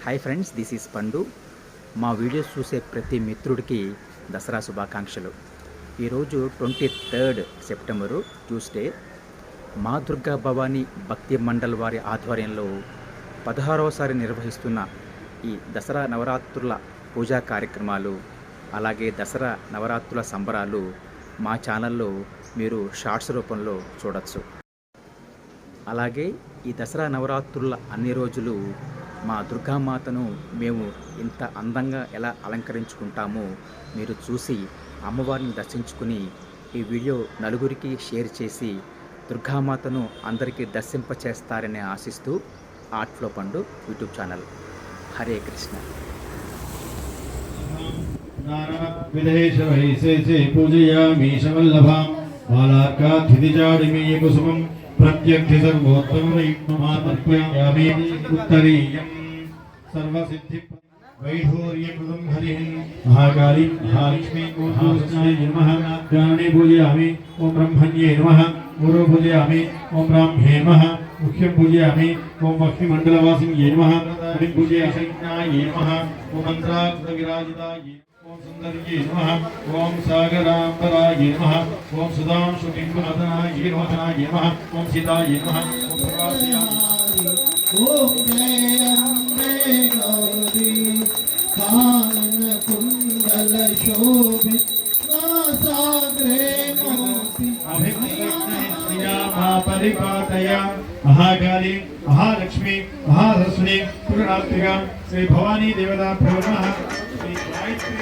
Hi friends, this is పండు. మా videos చూసే ప్రతి మిత్రుడికి దసరా శుభాకాంక్షలు. ఈరోజు 23 సెప్టెంబరు ట్యూస్డే. మా దుర్గా భవానీ భక్తి మండల్ వారి ఆధ్వర్యంలో 16వసారి నిర్వహిస్తున్న ఈ దసరా నవరాత్రుల పూజా కార్యక్రమాలు, అలాగే దసరా నవరాత్రుల సంబరాలు మా ఛానల్లో మీరు షార్ట్స్ రూపంలో చూడొచ్చు. అలాగే ఈ దసరా నవరాత్రుల అన్ని రోజులు మా దుర్గామాతను మేము ఇంత అందంగా ఎలా అలంకరించుకుంటామో మీరు చూసి అమ్మవారిని దర్శించుకుని ఈ వీడియో నలుగురికి షేర్ చేసి దుర్గామాతను అందరికీ దర్శింపచేస్తారని ఆశిస్తూ ఆర్ట్ఫ్లో పండు యూట్యూబ్ ఛానల్. హరే కృష్ణ. పూజయామి శవల్లభాం బాలార్కాధితిజాడిమీయ కుసుమం ప్రత్యర్థి సర్వోత్తమయామి ఉత్తరీయం సర్వసిద్ధి వైఢూర్యకృతం హరిః మహాకాళీ మహాలక్ష్మీ మహాలక్ష్మీ నమః. జ్ఞానే పూజయామి ఓం బ్రహ్మణ్యే నమః. గురు పూజయామి ఓం బ్రాహ్మణే నమః. ముఖ్యం పూజయామి ఓం లక్ష్మీమండలవాసిన్యే నమః. హరిం పూజయామి నమః. ఓం మంత్రాక్షర విరాజితాయ ఓం సుందర్యే నమః. ఓం సాగరాంబరాయ నమః. ఓం సుధాంశు బింబనాథనాయ నమః. ఓం సీతాయ నమః. ఓం ప్రవాసయామి ఓం జయ అంబే గౌరీ కానన కుండల శోభిత సాగ్రే మోతి పరిపాతయ మహాకాళీ మహాలక్ష్మి మహాసరస్వతి పురుణాత్మిక శ్రీ భవానీ దేవతాభ్యో నమః. శ్రీ గాయత్రి